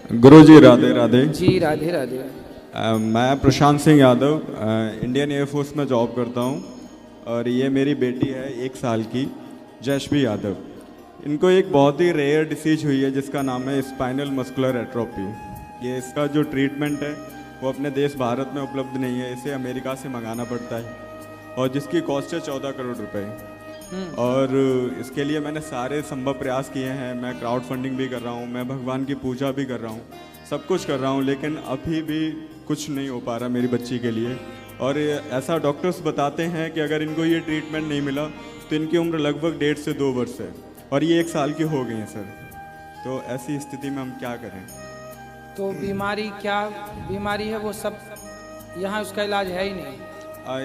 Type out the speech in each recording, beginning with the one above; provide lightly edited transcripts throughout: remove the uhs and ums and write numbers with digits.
गुरुजी राधे राधे। जी राधे राधे। मैं Prashant Singh Yadav Indian air force में job करता हूँ और ये मेरी बेटी है 1 साल की जैशवी यादव। इनको एक बहुत ही रेयर डिसीज हुई है जिसका नाम है स्पाइनल मस्कुलर एट्रोफी। ये इसका जो ट्रीटमेंट है वो अपने देश भारत में उपलब्ध नहीं है, इसे अमेरिका से मंगाना पड़ता है और जिसकी कॉस्ट है 14 करोड़ रुपए। और इसके लिए मैंने सारे संभव प्रयास किए हैं। मैं क्राउड फंडिंग भी कर रहा हूँ, मैं भगवान की पूजा भी कर रहा हूँ, सब कुछ कर रहा हूँ, लेकिन अभी भी कुछ नहीं हो पा रहा मेरी बच्ची के लिए। और ऐसा डॉक्टर्स बताते हैं कि अगर इनको ये ट्रीटमेंट नहीं मिला तो इनकी उम्र लगभग 1.5 से 2 वर्ष है और ये 1 साल की हो गई हैं सर। तो ऐसी स्थिति में हम क्या करें? तो बीमारी क्या बीमारी है वो सब यहाँ उसका इलाज है ही नहीं।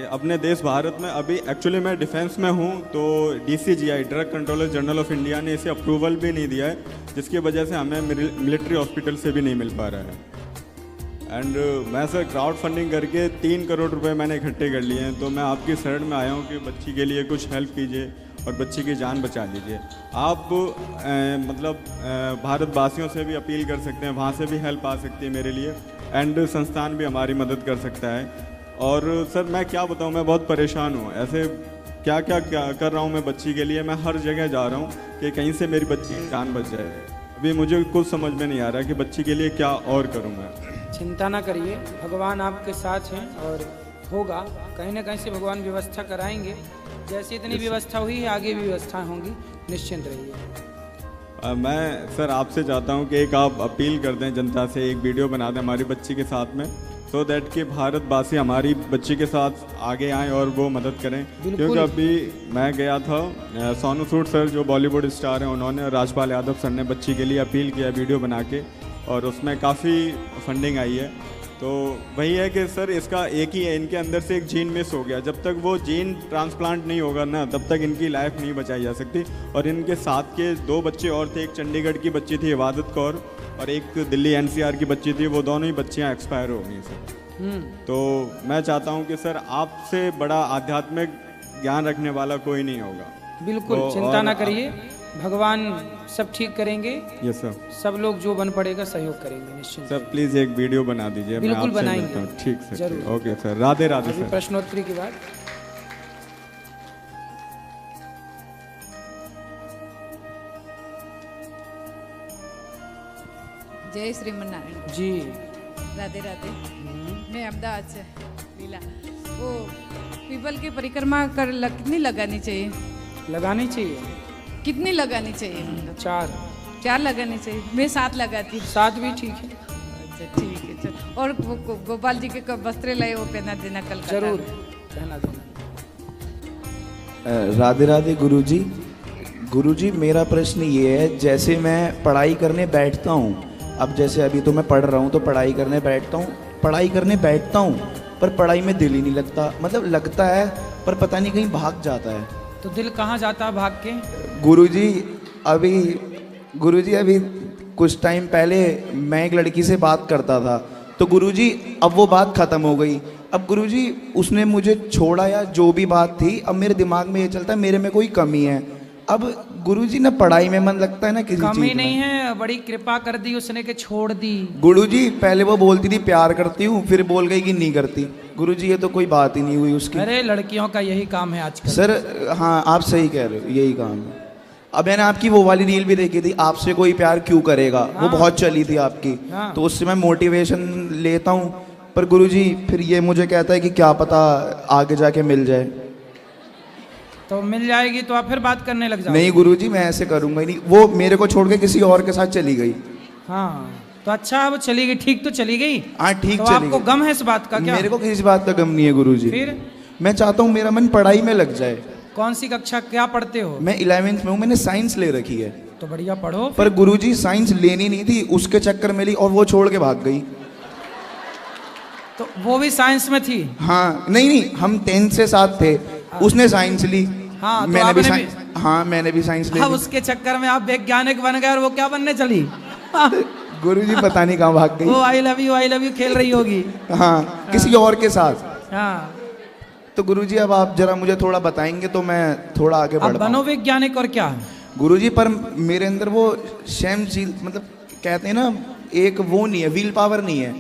अपने देश भारत में अभी एक्चुअली मैं डिफेंस में हूँ, तो DCGI drug controller general of India ने इसे अप्रूवल भी नहीं दिया है, जिसकी वजह से हमें मिलिट्री हॉस्पिटल से भी नहीं मिल पा रहा है। एंड मैं सर क्राउड फंडिंग करके 3 करोड़ रुपए मैंने इकट्ठे कर लिए हैं। तो मैं आपकी शरण में आया हूँ कि बच्ची के लिए कुछ हेल्प कीजिए और बच्ची की जान बचा लीजिए। आप भारतवासियों से भी अपील कर सकते हैं, वहाँ से भी हेल्प आ सकती है मेरे लिए, एंड संस्थान भी हमारी मदद कर सकता है। और सर मैं क्या बताऊँ, मैं बहुत परेशान हूँ। ऐसे क्या कर रहा हूँ मैं बच्ची के लिए। मैं हर जगह जा रहा हूँ कि कहीं से मेरी बच्ची की जान बच जाए। अभी मुझे कुछ समझ में नहीं आ रहा कि बच्ची के लिए क्या और करूँ मैं। चिंता ना करिए, भगवान आपके साथ हैं और होगा, कहीं ना कहीं से भगवान व्यवस्था कराएंगे। जैसे इतनी व्यवस्था हुई है आगे भी व्यवस्था होंगी, निश्चिंत रहिए। मैं सर आपसे चाहता हूँ कि एक आप अपील कर दें जनता से, एक वीडियो बना दें हमारी बच्ची के साथ में, सो दैट कि भारतवासी हमारी बच्ची के साथ आगे आएँ और वो मदद करें। क्योंकि अभी मैं गया था, सोनू सूद सर जो बॉलीवुड स्टार हैं उन्होंने, राजपाल यादव सर ने बच्ची के लिए अपील किया वीडियो बना के, और उसमें काफ़ी फंडिंग आई है। तो वही है कि सर इसका एक ही है, इनके अंदर से एक जीन मिस हो गया। जब तक वो जीन ट्रांसप्लांट नहीं होगा ना, तब तक इनकी लाइफ नहीं बचाई जा सकती। और इनके साथ के 2 बच्चे और थे, एक चंडीगढ़ की बच्ची थी इबादत कौर और एक दिल्ली NCR की बच्ची थी, वो दोनों ही बच्चियाँ एक्सपायर हो गई सर। तो मैं चाहता हूँ कि सर आपसे बड़ा आध्यात्मिक ज्ञान रखने वाला कोई नहीं होगा। बिल्कुल तो चिंता ना करिए, भगवान सब ठीक करेंगे। Yes sir. सब लोग जो बन पड़ेगा सहयोग करेंगे निश्चित। सर प्लीज एक वीडियो बना दीजिए, मैं बिल्कुल आपसे बनाएंगे। मिलता हूं। ठीक सर, जरूर। ओके सर, राधे राधे अभी सर। प्रश्नोत्तरी के बाद जय श्रीमनारायण जी। राधे राधे। मैं अहमदाबाद से लीला। वो पीपल की परिक्रमा कितनी लगानी चाहिए? लगानी चाहिए, कितनी लगानी चाहिए? मतलब 4 लगानी चाहिए। मैं 7 लगाती हूँ। 7 भी ठीक है। अच्छा ठीक है, चलो। और गोपाल जी के वस्त्र लाए, वो पहना देना कल। जरूर कहना देना। राधे राधे गुरुजी। गुरुजी मेरा प्रश्न ये है, जैसे मैं पढ़ाई करने बैठता हूँ, अब जैसे अभी तो मैं पढ़ रहा हूँ तो पढ़ाई करने बैठता हूँ पर पढ़ाई में दिल ही नहीं लगता। मतलब लगता है पर पता नहीं कहीं भाग जाता है। तो दिल कहाँ जाता है भाग के? गुरुजी अभी कुछ टाइम पहले मैं एक लड़की से बात करता था, तो गुरुजी अब वो बात ख़त्म हो गई। अब गुरुजी उसने मुझे छोड़ा या जो भी बात थी, अब मेरे दिमाग में ये चलता है मेरे में कोई कमी है। अब गुरुजी ना पढ़ाई में मन लगता है ना किसी चीज में। कमी नहीं है, बड़ी कृपा कर दी उसने के छोड़ दी। गुरुजी पहले वो बोलती थी प्यार करती हूँ, फिर बोल गई कि नहीं करती। गुरुजी ये तो कोई बात ही नहीं हुई उसकी। अरे लड़कियों का यही काम है आजकल। सर हाँ आप सही कह रहे हो, यही काम है। अब मैंने आपकी वो वाली रील भी देखी थी, आपसे कोई प्यार क्यों करेगा। हाँ। वो बहुत चली थी आपकी। हाँ। तो उससे मैं मोटिवेशन लेता हूँ, पर गुरुजी फिर ये मुझे कहता है कि क्या पता आगे जाके मिल जाए। तो मिल जाएगी तो आप फिर बात करने लग जाओ। नहीं गुरुजी मैं ऐसे करूंगा ही नहीं। वो मेरे को छोड़ के किसी और के साथ चली गई। हाँ तो अच्छा, वो चली गई, ठीक तो चली गई। हाँ ठीक तो चली आपको गई। गम है इस बात का क्या? मेरे को किसी बात का गम नहीं है गुरुजी। फिर मैं चाहता हूँ मेरा मन पढ़ाई में लग जाए। कौन सी कक्षा क्या पढ़ते हो? मैं 11वीं में हूँ, मैंने साइंस ले रखी है। तो बढ़िया पढ़ो। पर गुरुजी साइंस लेनी नहीं थी, उसके चक्कर में ली और वो छोड़ के भाग गई। तो वो भी साइंस में थी? हाँ नहीं हम 10th से साथ थे। उसने साइंस ली। हाँ, तो मैंने आपने भी साइंस। हाँ मैंने भी साइंस ले हाँ, ली। उसके चक्कर में आप वैज्ञानिक बन गए और वो क्या बनने चली? गुरुजी पता नहीं कहाँ भाग गई। वो आई लव यू खेल रही होगी। हाँ किसी और के साथ। हाँ तो गुरुजी अब आप जरा मुझे थोड़ा बताएंगे तो मैं थोड़ा आगे अब बढ़ बनो पाऊँ। वैज्ञानिक और क्या? गुरुजी पर मेरे अंदर वो सहनशील, मतलब कहते हैं ना एक वो नहीं है, व्हील पावर नहीं है।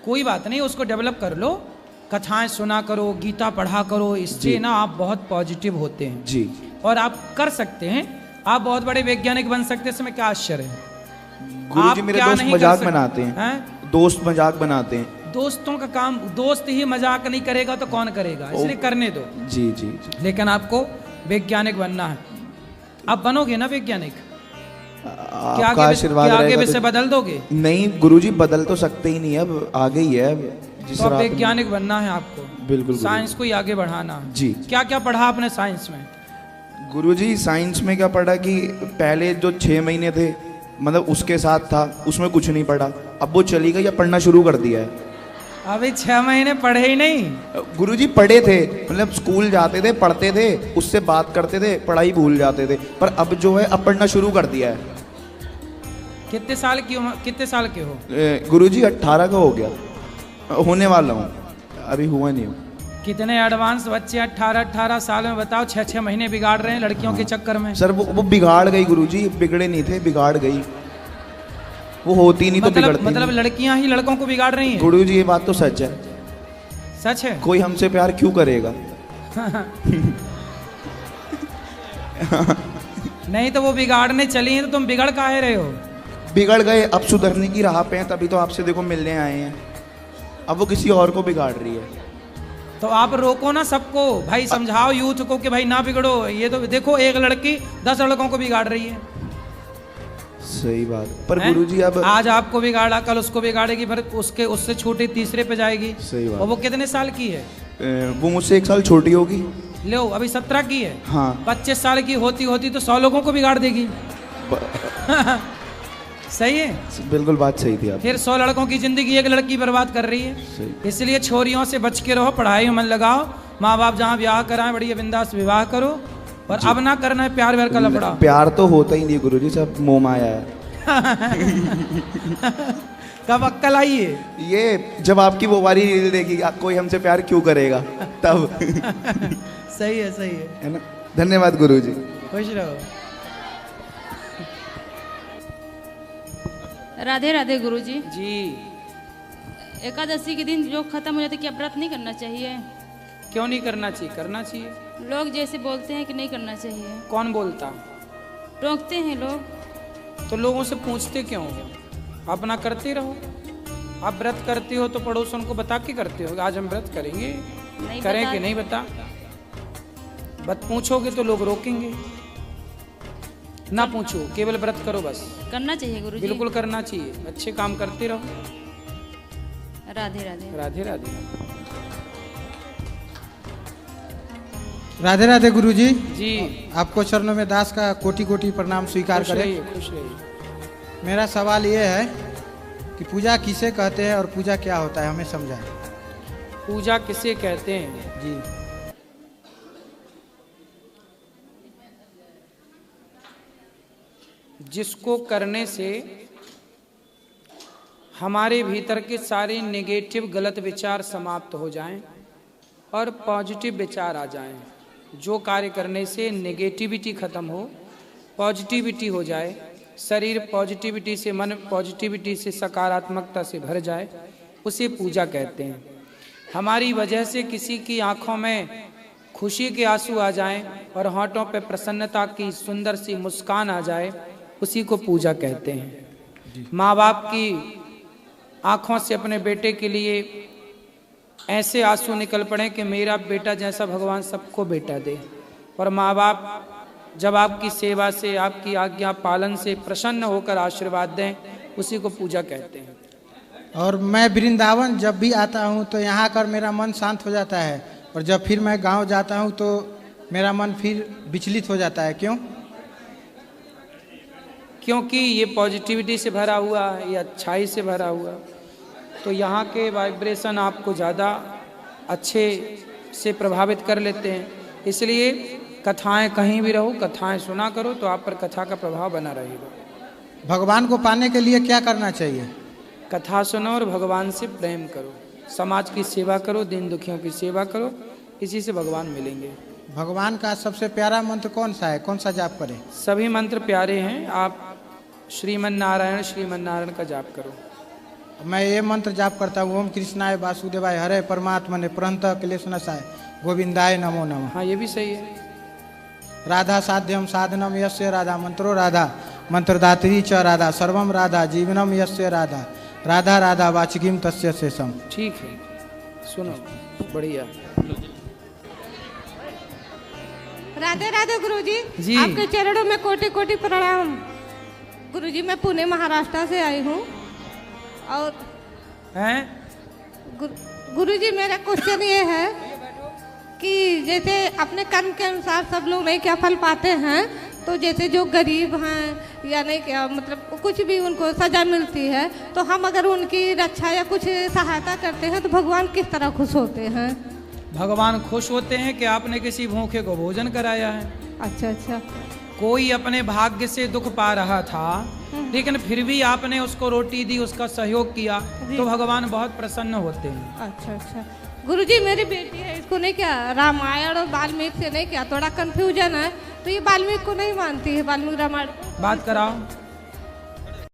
कोई बात नहीं, उसको डेवलप कर लो, कथाएं सुना करो, गीता पढ़ा करो, इससे ना आप बहुत पॉजिटिव होते हैं जी। और आप कर सकते हैं, आप बहुत बड़े वैज्ञानिक बन सकते हैं। इसमें क्या आश्चर्य है? गुरुजी मेरे क्या दोस्त नहीं कर मजाक सकते? बनाते हैं, हैं? दोस्त मजाक बनाते हैं। दोस्तों का काम, दोस्त ही मजाक नहीं करेगा तो कौन करेगा, इसलिए करने दो। जी जी जी। लेकिन आपको वैज्ञानिक बनना है, आप बनोगे ना वैज्ञानिक? क्या आपका आशीर्वाद आगे रहेगा विषय तो। बदल दोगे? नहीं गुरुजी, बदल तो सकते ही नहीं है, अब आगे ही है जिस तो अब राह पे- वैज्ञानिक बनना है आपको, बिल्कुल साइंस को ही आगे बढ़ाना है। जी। क्या क्या पढ़ा आपने साइंस में? गुरुजी साइंस में क्या पढ़ा कि पहले जो 6 महीने थे, मतलब उसके साथ था, उसमें कुछ नहीं पढ़ा। अब वो चली गई, या पढ़ना शुरू कर दिया है। अभी 6 महीने पढ़े ही नहीं? गुरुजी पढ़े थे, मतलब स्कूल जाते थे, पढ़ते थे, उससे बात करते थे, पढ़ाई भूल जाते थे, पर अब जो है अब पढ़ना शुरू कर दिया है। कितने साल की उम्र, कितने साल के हो? गुरुजी 18 का हो गया, होने वाला हूँ, अभी हुआ नहीं हूँ। कितने एडवांस बच्चे 18 साल में, बताओ 6 महीने बिगाड़ रहे हैं लड़कियों के चक्कर में। सर वो बिगाड़ गई गुरुजी, बिगड़े नहीं थे, बिगाड़ गई, वो होती नहीं तो बिगड़ती मतलब लड़कियां ही लड़कों को बिगाड़ रही हैं? गुरुजी ये बात तो सच है। सच है? कोई हमसे प्यार क्यों करेगा? नहीं तो वो बिगाड़ने चली हैं, तो तुम बिगड़ काहे रहे हो? बिगड़ गए, अब सुधरने की राह पे हैं, तभी तो आपसे देखो मिलने आए हैं। अब वो किसी और को बिगाड़ रही है। तो आप रोको ना सबको, भाई समझाओ यूथ को कि भाई ना बिगड़ो। ये तो देखो, एक लड़की 10 लड़कों को बिगाड़ रही है। सही बात, पर हैं? गुरुजी अब आज आपको बिगाड़ा, कल उसको बिगाड़ेगी, फिर उसके उससे छोटे तीसरे पे जाएगी। सही बात। और वो कितने साल की है? वो मुझसे 1 साल छोटी होगी। लो अभी 17 की है। हाँ 25 साल की होती होती तो 100 लोगों को बिगाड़ देगी। सही है? बिल्कुल बात सही थी आप। फिर 100 लड़कों की जिंदगी एक लड़की बर्बाद कर रही है। सही। इसलिए छोरियों से बच के रहो, पढ़ाई में मन लगाओ, माँ बाप जहाँ ब्याह कराएं बढ़िया बिंदास विवाह करो, और अब ना करना है प्यार व्यार का लफड़ा। प्यार तो होता ही नहीं गुरुजी, सब मोह माया है। कब अक्कल आई है? ये जब आपकी वो वाली रील देखी, कोई हमसे प्यार क्यों करेगा, तब। सही है है ना। धन्यवाद गुरुजी। खुश रहो। राधे राधे गुरुजी। जी। एकादशी के दिन जो खत्म हो जाते, क्या व्रत नहीं करना चाहिए? क्यों नहीं करना चाहिए? करना चाहिए। लोग जैसे बोलते हैं कि नहीं करना चाहिए, कौन बोलता? टोकते हैं लोग। तो लोगों से पूछते क्यों हो? अपना करते रहो। आप व्रत करते हो तो पड़ोसन को बता के करते हो, आज हम व्रत करेंगे, नहीं करें बता- कि नहीं बता? बत पूछोगे तो लोग रोकेंगे। ना पूछो, केवल व्रत करो बस। करना चाहिए गुरुजी। बिल्कुल करना चाहिए, अच्छे काम करते रहो। राधे राधे। राधे राधे। राधे राधे गुरुजी। जी। आपको चरणों में दास का कोटि कोटि प्रणाम स्वीकार खुश करें। रहिए, खुश रहिए। मेरा सवाल ये है कि पूजा किसे कहते हैं और पूजा क्या होता है, हमें समझाएं। पूजा किसे कहते हैं? जी। जिसको करने से हमारे भीतर के सारे नेगेटिव गलत विचार समाप्त हो जाएं और पॉजिटिव विचार आ जाएं। जो कार्य करने से नेगेटिविटी खत्म हो, पॉजिटिविटी हो जाए, शरीर पॉजिटिविटी से, मन पॉजिटिविटी से, सकारात्मकता से भर जाए, उसे पूजा कहते हैं। हमारी वजह से किसी की आंखों में खुशी के आंसू आ जाएं और होंठों पे प्रसन्नता की सुंदर सी मुस्कान आ जाए, उसी को पूजा कहते हैं। माँ बाप की आंखों से अपने बेटे के लिए ऐसे आंसू निकल पड़े कि मेरा बेटा जैसा भगवान सबको बेटा दे, और माँ बाप जब आपकी सेवा से, आपकी आज्ञा पालन से प्रसन्न होकर आशीर्वाद दें, उसी को पूजा कहते हैं। और मैं वृंदावन जब भी आता हूँ तो यहाँ कर मेरा मन शांत हो जाता है, और जब फिर मैं गांव जाता हूँ तो मेरा मन फिर विचलित हो जाता है। क्यों? क्योंकि ये पॉजिटिविटी से भरा हुआ, ये अच्छाई से भरा हुआ, तो यहाँ के वाइब्रेशन आपको ज़्यादा अच्छे से प्रभावित कर लेते हैं। इसलिए कथाएं, कहीं भी रहो कथाएं सुना करो, तो आप पर कथा का प्रभाव बना रहेगा। भगवान को पाने के लिए क्या करना चाहिए? कथा सुनो और भगवान से प्रेम करो, समाज की सेवा करो, दीन दुखियों की सेवा करो, इसी से भगवान मिलेंगे। भगवान का सबसे प्यारा मंत्र कौन सा है, कौन सा जाप करें? सभी मंत्र प्यारे हैं, आप श्रीमन नारायण का जाप करो। मैं ये मंत्र जाप करता हूँ, ओम कृष्णाय वासुदेवाय हरे परमात्मने प्रणत क्लेशनाशाय गोविंदाय नमो नमः। हाँ ये भी सही है। राधा साध्यम साधनम यस्य राधा मंत्रो राधा मंत्रदात्री च राधा सर्वम राधा जीवनम यस्य राधा राधा राधा वाचिकीम तस्य शेषम। ठीक है, सुनो बढ़िया। राधे राधे गुरुजी। जी। आपके चरणों में कोटि कोटि प्रणाम। गुरुजी मैं पुणे महाराष्ट्र से आई हूँ और हैं गुरुजी मेरा क्वेश्चन ये है कि जैसे अपने कर्म के अनुसार सब लोग नहीं क्या फल पाते हैं, तो जैसे जो गरीब हैं या नहीं क्या मतलब कुछ भी उनको सजा मिलती है, तो हम अगर उनकी रक्षा या कुछ सहायता करते हैं तो भगवान किस तरह खुश होते हैं? भगवान खुश होते हैं कि आपने किसी भूखे को भोजन कराया है। अच्छा अच्छा। कोई अपने भाग्य से दुख पा रहा था लेकिन फिर भी आपने उसको रोटी दी, उसका सहयोग किया, तो भगवान बहुत प्रसन्न होते हैं। अच्छा अच्छा। गुरुजी मेरी बेटी है, इसको नहीं क्या रामायण और वाल्मीकि से नहीं क्या थोड़ा कंफ्यूजन है, तो ये वाल्मीकि को नहीं मानती है, वाल्मीकि रामायण। बात कराओ।